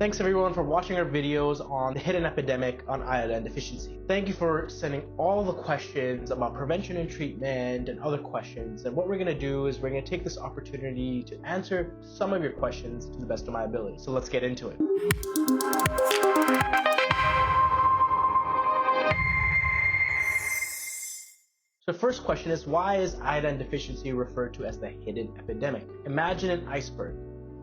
Thanks everyone for watching our videos on the hidden epidemic on iodine deficiency. Thank you for sending all the questions about prevention and treatment and other questions. And what we're going to do is we're going to take this opportunity to answer some of your questions to the best of my ability. So let's get into it. So the first question is, why is iodine deficiency referred to as the hidden epidemic? Imagine an iceberg.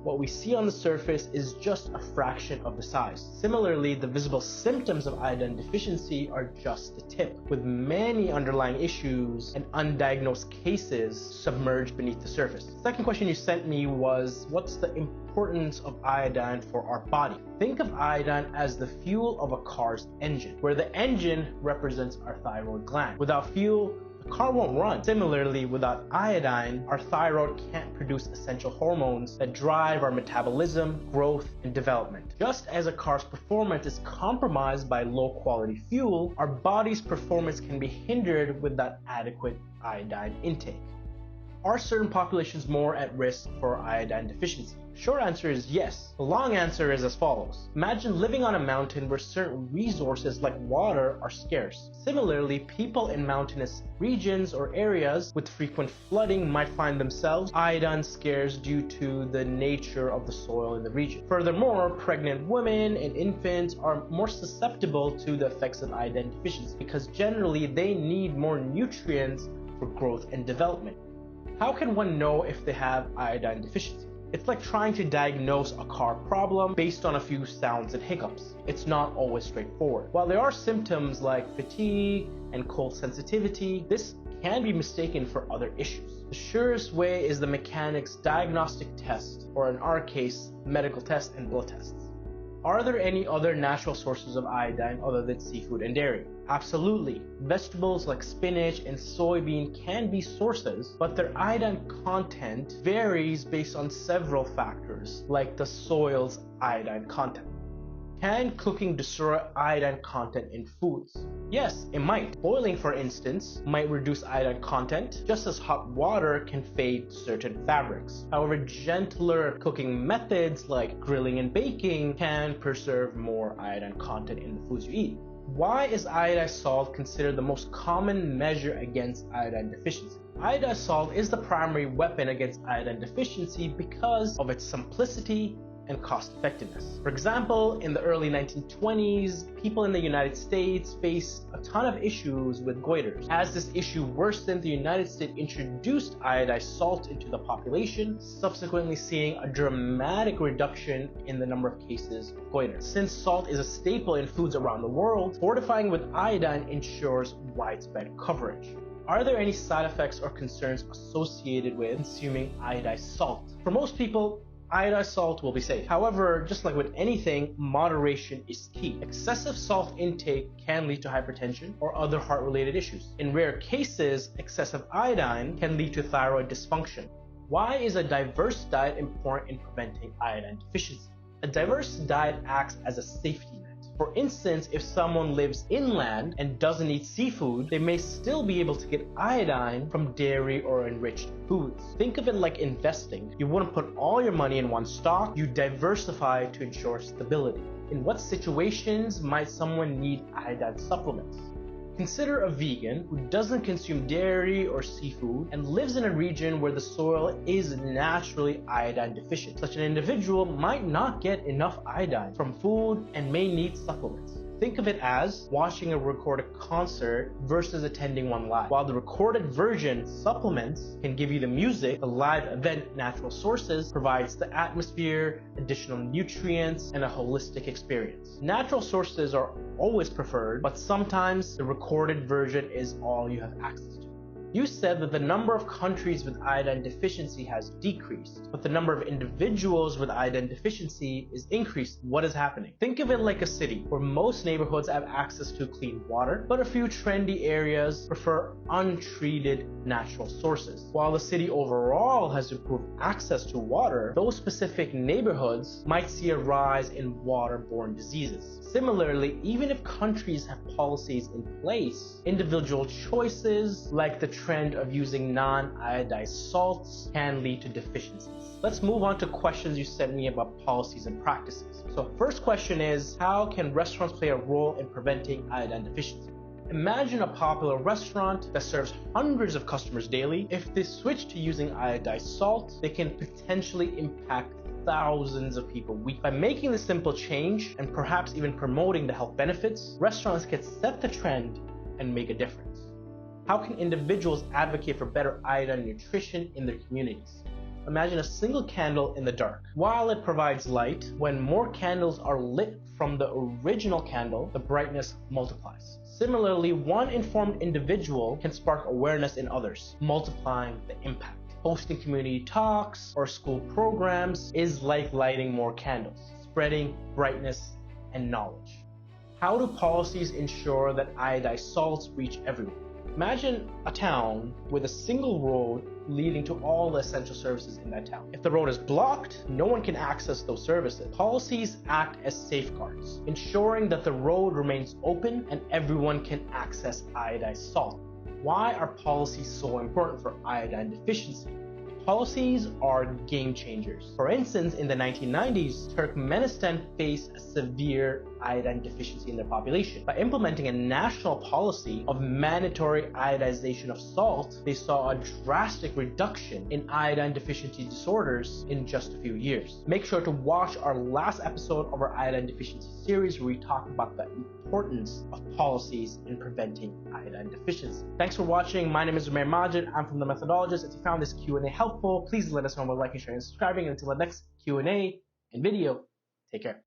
What we see on the surface is just a fraction of the size. Similarly, the visible symptoms of iodine deficiency are just the tip, with many underlying issues and undiagnosed cases submerged beneath the surface. The second question you sent me was, what's the importance of iodine for our body? Think of iodine as the fuel of a car's engine, where the engine represents our thyroid gland. Without fuel, the car won't run. Similarly, without iodine, our thyroid can't produce essential hormones that drive our metabolism, growth, and development. Just as a car's performance is compromised by low-quality fuel, our body's performance can be hindered without adequate iodine intake. Are certain populations more at risk for iodine deficiency? Short answer is yes. The long answer is as follows. Imagine living on a mountain where certain resources like water are scarce. Similarly, people in mountainous regions or areas with frequent flooding might find themselves iodine scarce due to the nature of the soil in the region. Furthermore, pregnant women and infants are more susceptible to the effects of iodine deficiency because generally they need more nutrients for growth and development. How can one know if they have iodine deficiency? It's like trying to diagnose a car problem based on a few sounds and hiccups. It's not always straightforward. While there are symptoms like fatigue and cold sensitivity, this can be mistaken for other issues. The surest way is the mechanic's diagnostic test, or in our case, medical test and blood tests. Are there any other natural sources of iodine other than seafood and dairy? Absolutely. Vegetables like spinach and soybean can be sources, but their iodine content varies based on several factors, like the soil's iodine content. Can cooking destroy iodine content in foods? Yes, it might. Boiling, for instance, might reduce iodine content, just as hot water can fade certain fabrics. However, gentler cooking methods like grilling and baking can preserve more iodine content in the foods you eat. Why is iodized salt considered the most common measure against iodine deficiency? Iodized salt is the primary weapon against iodine deficiency because of its simplicity and cost effectiveness. For example, in the early 1920s, people in the United States faced a ton of issues with goiters. As this issue worsened, the United States introduced iodized salt into the population, subsequently seeing a dramatic reduction in the number of cases of goiter. Since salt is a staple in foods around the world, fortifying with iodine ensures widespread coverage. Are there any side effects or concerns associated with consuming iodized salt? For most people, iodized salt will be safe. However, just like with anything, moderation is key. Excessive salt intake can lead to hypertension or other heart-related issues. In rare cases, excessive iodine can lead to thyroid dysfunction. Why is a diverse diet important in preventing iodine deficiency? A diverse diet acts as a safety net. For instance, if someone lives inland and doesn't eat seafood, they may still be able to get iodine from dairy or enriched foods. Think of it like investing. You wouldn't put all your money in one stock, you diversify to ensure stability. In what situations might someone need iodine supplements? Consider a vegan who doesn't consume dairy or seafood and lives in a region where the soil is naturally iodine deficient. Such an individual might not get enough iodine from food and may need supplements. Think of it as watching a recorded concert versus attending one live. While the recorded version supplements can give you the music, the live event natural sources provides the atmosphere, additional nutrients, and a holistic experience. Natural sources are always preferred, but sometimes the recorded version is all you have access to. You said that the number of countries with iodine deficiency has decreased, but the number of individuals with iodine deficiency is increased. What is happening? Think of it like a city where most neighborhoods have access to clean water, but a few trendy areas prefer untreated natural sources. While the city overall has improved access to water, those specific neighborhoods might see a rise in waterborne diseases. Similarly, even if countries have policies in place, individual choices like the trend of using non-iodized salts can lead to deficiencies. Let's move on to questions you sent me about policies and practices. So first question is, how can restaurants play a role in preventing iodine deficiency? Imagine a popular restaurant that serves hundreds of customers daily. If they switch to using iodized salt, they can potentially impact thousands of people weekly. By making this simple change and perhaps even promoting the health benefits, restaurants can set the trend and make a difference. How can individuals advocate for better iodine nutrition in their communities? Imagine a single candle in the dark. While it provides light, when more candles are lit from the original candle, the brightness multiplies. Similarly, one informed individual can spark awareness in others, multiplying the impact. Hosting community talks or school programs is like lighting more candles, spreading brightness and knowledge. How do policies ensure that iodized salts reach everyone? Imagine a town with a single road leading to all the essential services in that town. If the road is blocked, no one can access those services. Policies act as safeguards, ensuring that the road remains open and everyone can access iodized salt. Why are policies so important for iodine deficiency? Policies are game changers. For instance, in the 1990s, Turkmenistan faced a severe iodine deficiency in their population. By implementing a national policy of mandatory iodization of salt, they saw a drastic reduction in iodine deficiency disorders in just a few years. Make sure to watch our last episode of our iodine deficiency series where we talk about the importance of policies in preventing iodine deficiency. Thanks for watching. My name is Umair Majid. I'm from the Methodologists. If you found this Q&A helpful, please let us know by liking, sharing, and subscribing. And until the next Q&A and video, take care.